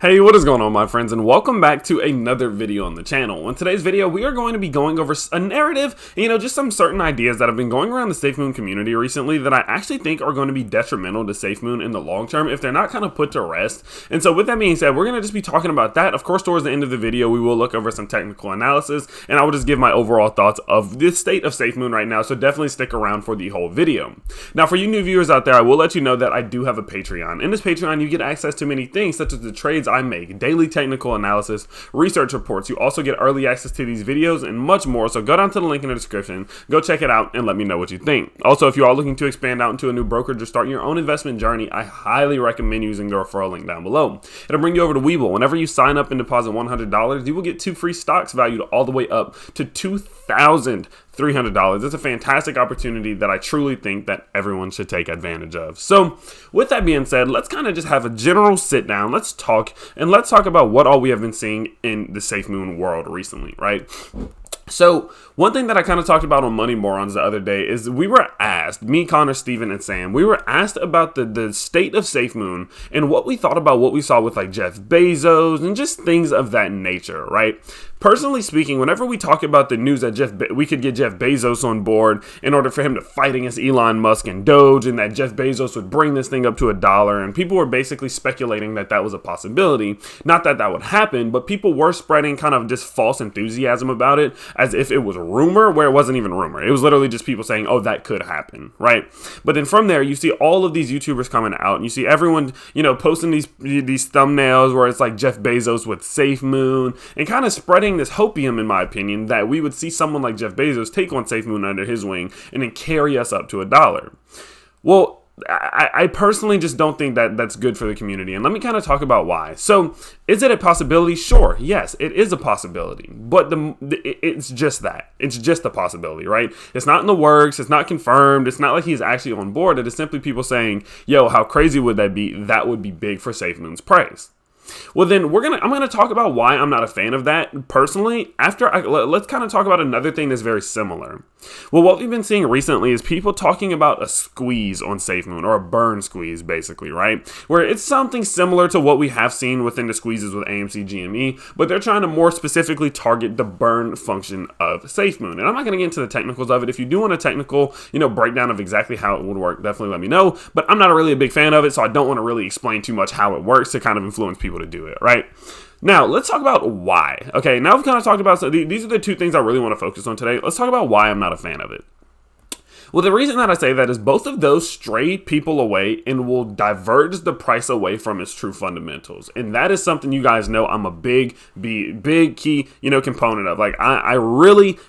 Hey, what is going on, my friends, and welcome back to another video on the channel. In today's video, we are going to be going over a narrative, just some certain ideas that have been going around the Safemoon community recently that I actually think are going to be detrimental to Safemoon in the long term if they're not kind of put to rest. And so with that being said, we're going to just be talking about that. Of course, towards the end of the video, we will look over some technical analysis, and I will just give my overall thoughts of the state of Safemoon right now, so definitely stick around for the whole video. Now, for you new viewers out there, I will let you know that I do have a Patreon. In this Patreon, you get access to many things, such as the trades I make, daily technical analysis, research reports. You also get early access to these videos and much more, so go down to the link in the description, go check it out, and let me know what you think. Also, if you are looking to expand out into a new brokerage or start your own investment journey, I highly recommend using the referral link down below. It'll bring you over to Webull. Whenever you sign up and deposit $100, you will get 2 free stocks valued all the way up to $2,300. It's a fantastic opportunity that I truly think that everyone should take advantage of. So with that being said, let's kind of just have a general sit down. Let's talk about what all we have been seeing in the Safemoon world recently, right? So one thing that I kind of talked about on Money Morons the other day is we were asked, me, Connor, Steven, and Sam, we were asked about the state of Safemoon and what we thought about what we saw with like Jeff Bezos and just things of that nature, right? Personally speaking, whenever we talk about the news that we could get Jeff Bezos on board in order for him to fight against Elon Musk and Doge, and that Jeff Bezos would bring this thing up to $1, and people were basically speculating that that was a possibility. Not that that would happen, but people were spreading kind of just false enthusiasm about it as if it was a rumor, where it wasn't even a rumor. It was literally just people saying, oh, that could happen, right? But then from there, you see all of these YouTubers coming out, and you see everyone, posting these thumbnails where it's like Jeff Bezos with Safemoon, and kind of spreading this hopium, in my opinion, that we would see someone like Jeff Bezos take on Safemoon under his wing and then carry us up to $1. Well, I personally just don't think that that's good for the community, and let me kind of talk about why. So, is it a possibility? Sure, yes, it is a possibility, but it's just that. It's just a possibility, right? It's not in the works, it's not confirmed, it's not like he's actually on board. It is simply people saying, yo, how crazy would that be? That would be big for Safemoon's price. Well, then I'm gonna talk about why I'm not a fan of that personally. Let's kind of talk about another thing that's very similar. Well, what we've been seeing recently is people talking about a squeeze on Safemoon, or a burn squeeze, basically, right? Where it's something similar to what we have seen within the squeezes with AMC GME, but they're trying to more specifically target the burn function of Safemoon. And I'm not gonna get into the technicals of it. If you do want a technical, breakdown of exactly how it would work, definitely let me know. But I'm not really a big fan of it, so I don't want to really explain too much how it works to kind of influence people to do it, right? Now, let's talk about why. Okay, now we've kind of talked about, so these are the 2 things I really want to focus on today. Let's talk about why I'm not a fan of it. Well, the reason that I say that is both of those stray people away and will diverge the price away from its true fundamentals. And that is something you guys know I'm a big key, component of. Like, I really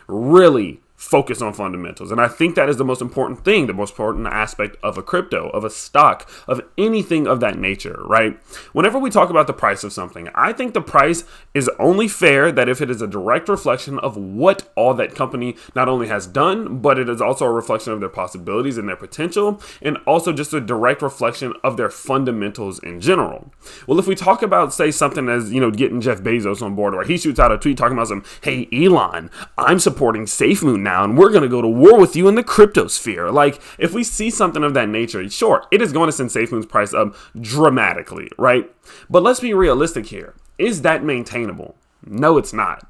focus on fundamentals. And I think that is the most important thing, the most important aspect of a crypto, of a stock, of anything of that nature, right? Whenever we talk about the price of something, I think the price is only fair that if it is a direct reflection of what all that company not only has done, but it is also a reflection of their possibilities and their potential, and also just a direct reflection of their fundamentals in general. Well, if we talk about, say, something as, getting Jeff Bezos on board, or he shoots out a tweet talking about hey, Elon, I'm supporting Safemoon now, and we're going to go to war with you in the crypto sphere. Like, if we see something of that nature, sure, it is going to send Safemoon's price up dramatically, right? But let's be realistic here. Is that maintainable? No, it's not.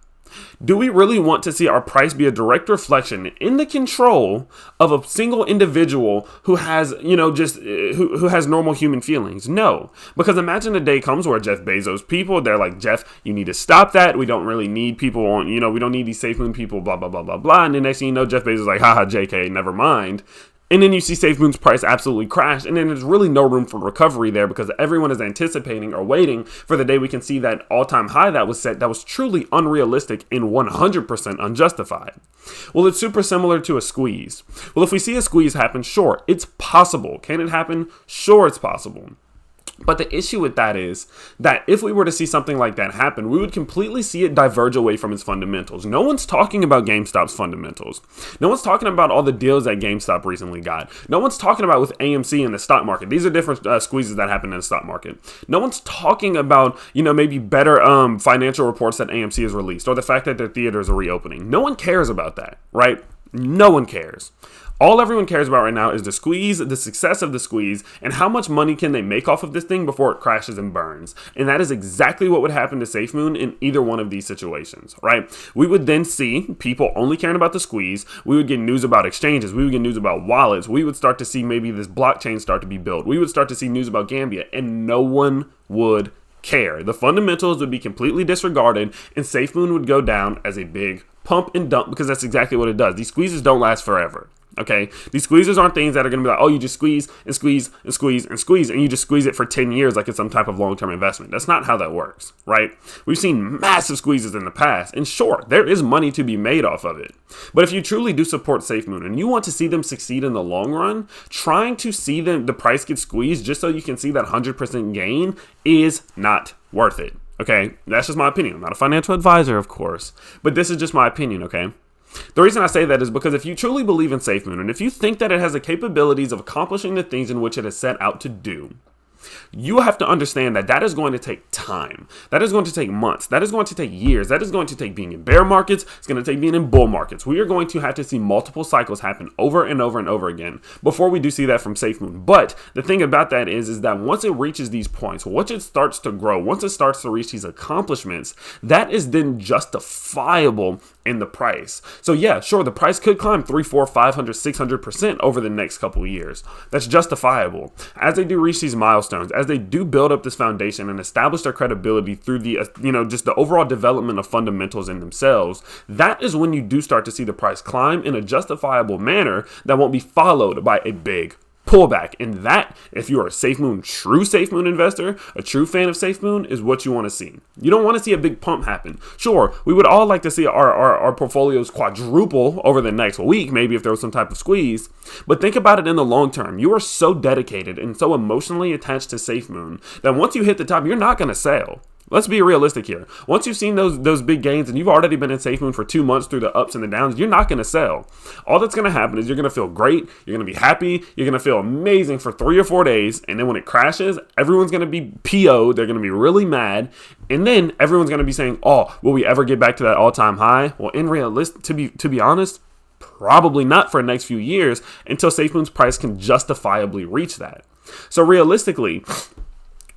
Do we really want to see our price be a direct reflection in the control of a single individual who has, who has normal human feelings? No, because imagine the day comes where Jeff Bezos people, they're like, Jeff, you need to stop that. We don't really need people on, we don't need these Safemoon people, blah, blah, blah, blah, blah. And the next thing you know, Jeff Bezos is like, haha, JK, never mind. And then you see Safemoon's price absolutely crash, and then there's really no room for recovery there because everyone is anticipating or waiting for the day we can see that all-time high that was set that was truly unrealistic and 100% unjustified. Well, it's super similar to a squeeze. Well, if we see a squeeze happen, sure, it's possible. Can it happen? Sure, it's possible. But the issue with that is that if we were to see something like that happen, we would completely see it diverge away from its fundamentals. No one's talking about GameStop's fundamentals. No one's talking about all the deals that GameStop recently got. No one's talking about with AMC in the stock market. These are different squeezes that happen in the stock market. No one's talking about, maybe better financial reports that AMC has released, or the fact that their theaters are reopening. No one cares about that, right? No one cares. All everyone cares about right now is the squeeze, the success of the squeeze, and how much money can they make off of this thing before it crashes and burns. And that is exactly what would happen to Safemoon in either one of these situations, right? We would then see people only caring about the squeeze. We would get news about exchanges. We would get news about wallets. We would start to see maybe this blockchain start to be built. We would start to see news about Gambia, and no one would care. The fundamentals would be completely disregarded, and Safemoon would go down as a big pump and dump, because that's exactly what it does. These squeezes don't last forever. Okay, these squeezes aren't things that are going to be like, oh, you just squeeze and squeeze and squeeze and squeeze, and you just squeeze it for 10 years like it's some type of long-term investment. That's not how that works, right? We've seen massive squeezes in the past, and sure, there is money to be made off of it. But if you truly do support Safemoon and you want to see them succeed in the long run, trying to see the price get squeezed just so you can see that 100% gain is not worth it. Okay, that's just my opinion. I'm not a financial advisor, of course, but this is just my opinion, okay? The reason I say that is because if you truly believe in Safemoon, and if you think that it has the capabilities of accomplishing the things in which it has set out to do, you have to understand that that is going to take time. That is going to take months. That is going to take years. That is going to take being in bear markets. It's going to take being in bull markets. We are going to have to see multiple cycles happen over and over and over again before we do see that from Safemoon. But the thing about that is that once it reaches these points, once it starts to grow, once it starts to reach these accomplishments, that is then justifiable in the price. So yeah, sure, the price could climb 300, 400, 500, 600% over the next couple of years. That's justifiable. As they do reach these milestones, as they do build up this foundation and establish their credibility through the, just the overall development of fundamentals in themselves, that is when you do start to see the price climb in a justifiable manner that won't be followed by a big pullback. And that, if you're a true Safemoon investor, a true fan of Safemoon, is what you want to see. You don't want to see a big pump happen. Sure, we would all like to see our portfolios quadruple over the next week, maybe if there was some type of squeeze. But think about it in the long term. You are so dedicated and so emotionally attached to Safemoon that once you hit the top, you're not going to sell. Let's be realistic here. Once you've seen those big gains and you've already been in Safemoon for 2 months through the ups and the downs, you're not going to sell. All that's going to happen is you're going to feel great. You're going to be happy. You're going to feel amazing for 3 or 4 days. And then when it crashes, everyone's going to be PO'd. They're going to be really mad. And then everyone's going to be saying, oh, will we ever get back to that all-time high? Well, to be honest, probably not for the next few years until Safemoon's price can justifiably reach that. So realistically,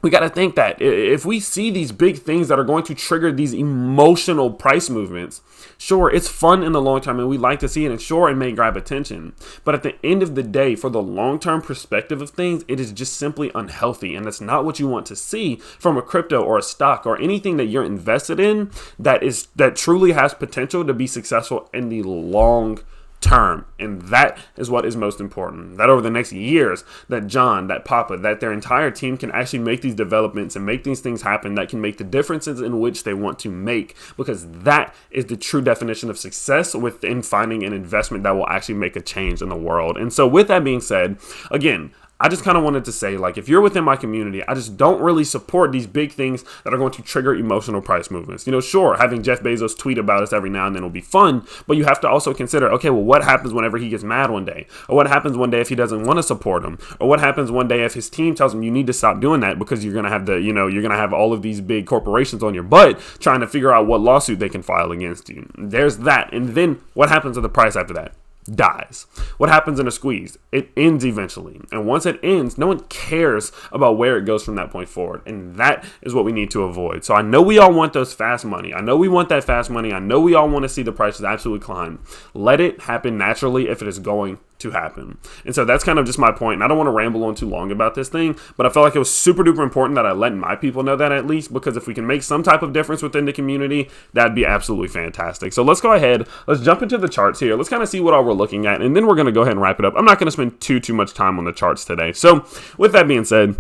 we got to think that if we see these big things that are going to trigger these emotional price movements, sure, it's fun in the long term and we like to see it, and sure, it may grab attention. But at the end of the day, for the long-term perspective of things, it is just simply unhealthy. And that's not what you want to see from a crypto or a stock or anything that you're invested in that truly has potential to be successful in the long term. And that is what is most important, that over the next years, that John, that Papa, that their entire team can actually make these developments and make these things happen that can make the differences in which they want to make, because that is the true definition of success within finding an investment that will actually make a change in the world. And so with that being said, again, I just kind of wanted to say, like, if you're within my community, I just don't really support these big things that are going to trigger emotional price movements. Sure, having Jeff Bezos tweet about us every now and then will be fun, but you have to also consider, okay, well, what happens whenever he gets mad one day? Or what happens one day if he doesn't want to support him? Or what happens one day if his team tells him you need to stop doing that because you're going to have you're going to have all of these big corporations on your butt trying to figure out what lawsuit they can file against you. There's that. And then what happens to the price after that? Dies. What happens in a squeeze? It ends eventually. And once it ends, no one cares about where it goes from that point forward. And that is what we need to avoid. So I know we all want those fast money. I know we want that fast money. I know we all want to see the prices absolutely climb. Let it happen naturally if it is going to happen. And so that's kind of just my point. And I don't want to ramble on too long about this thing, but I felt like it was super duper important that I let my people know that, at least, because if we can make some type of difference within the community, that'd be absolutely fantastic. So let's go ahead. Let's jump into the charts here. Let's kind of see what all we're looking at, and then we're going to go ahead and wrap it up. I'm not going to spend too much time on the charts today. So with that being said,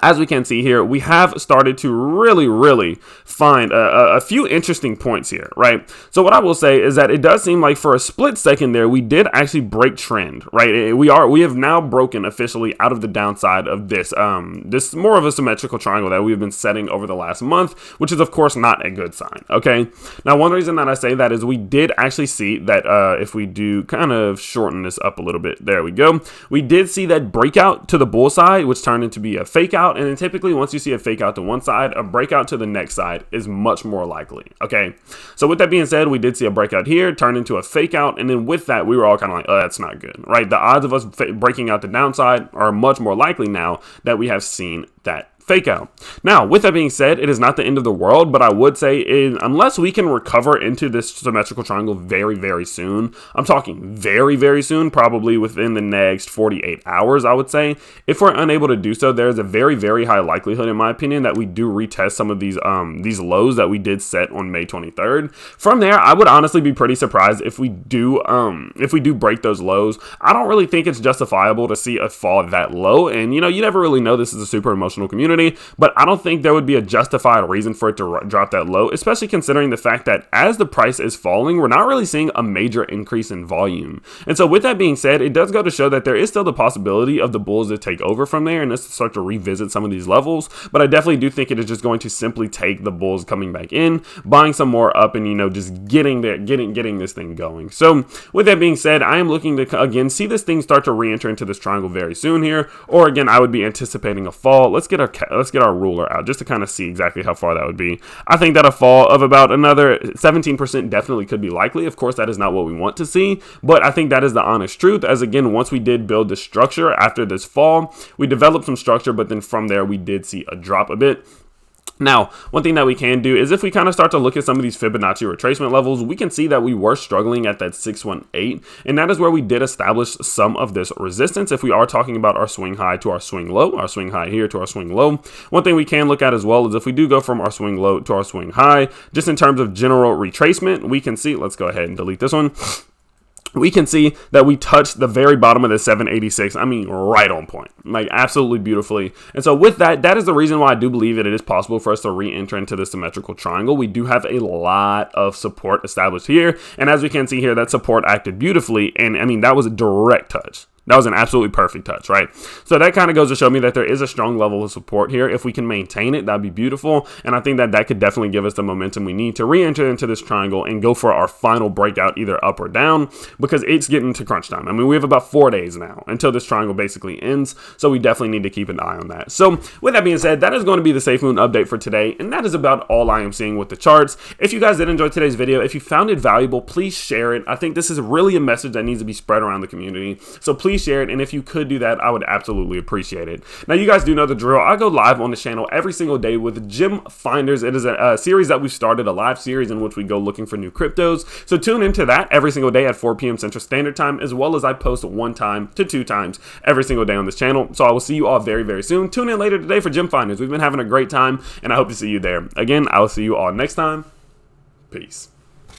as we can see here, we have started to really find a few interesting points here, right? So what I will say is that it does seem like for a split second there, we did actually break trend, right? We have now broken officially out of the downside of this more of a symmetrical triangle that we've been setting over the last month, which is of course not a good sign, okay? Now, one reason that I say that is we did actually see that if we do kind of shorten this up a little bit, there we go. We did see that breakout to the bull side, which turned into be a fake out, out, and then typically once you see a fake out to one side, a breakout to the next side is much more likely. Okay, so with that being said, we did see a breakout here turn into a fake out, and then with that we were all kind of like, oh, that's not good, right? The odds of us breaking out the downside are much more likely now that we have seen that fake out. Now, with that being said, it is not the end of the world, but I would say unless we can recover into this symmetrical triangle very, very soon, I'm talking very, very soon, probably within the next 48 hours, I would say. If we're unable to do so, there's a very, very high likelihood, in my opinion, that we do retest some of these lows that we did set on May 23rd. From there, I would honestly be pretty surprised if we do break those lows. I don't really think it's justifiable to see a fall that low, and you never really know. This is a super emotional community, but I don't think there would be a justified reason for it to drop that low, especially considering the fact that as the price is falling, we're not really seeing a major increase in volume. And so with that being said, it does go to show that there is still the possibility of the bulls to take over from there and us to start to revisit some of these levels, but I definitely do think it is just going to simply take the bulls coming back in, buying some more up, and just getting this thing going. So with that being said, I am looking to again see this thing start to re-enter into this triangle very soon here, or again I would be anticipating a fall. Let's get our ruler out just to kind of see exactly how far that would be. I think that a fall of about another 17% definitely could be likely. Of course, that is not what we want to see, but I think that is the honest truth, as again, once we did build the structure after this fall, we developed some structure, but then from there we did see a drop a bit. Now, one thing that we can do is if we kind of start to look at some of these Fibonacci retracement levels, we can see that we were struggling at that 618, and that is where we did establish some of this resistance. If we are talking about our swing high to our swing low, our swing high here to our swing low, one thing we can look at as well is if we do go from our swing low to our swing high, just in terms of general retracement, we can see, let's go ahead and delete this one. We can see that we touched the very bottom of the 786. I mean, right on point, like absolutely beautifully. And so with that, that is the reason why I do believe that it is possible for us to re-enter into the symmetrical triangle. We do have a lot of support established here. And as we can see here, that support acted beautifully. And I mean, that was a direct touch. That was an absolutely perfect touch, right? So that kind of goes to show me that there is a strong level of support here. If we can maintain it, that'd be beautiful. And I think that that could definitely give us the momentum we need to re-enter into this triangle and go for our final breakout, either up or down, because it's getting to crunch time. I mean, we have about 4 days now until this triangle basically ends. So we definitely need to keep an eye on that. So with that being said, that is going to be the Safemoon update for today. And that is about all I am seeing with the charts. If you guys did enjoy today's video, if you found it valuable, please share it. I think this is really a message that needs to be spread around the community. So please share it, and if you could do that, I would absolutely appreciate it. Now, you guys do know the drill. I go live on the channel every single day with Gem Finders. It is a series that we've started, a live series in which we go looking for new cryptos. So tune into that every single day at 4 p.m. Central Standard Time, as well as I post 1 time to 2 times every single day on this channel. So I will see you all very, very soon. Tune in later today for Gem Finders. We've been having a great time, and I hope to see you there. Again, I will see you all next time. Peace.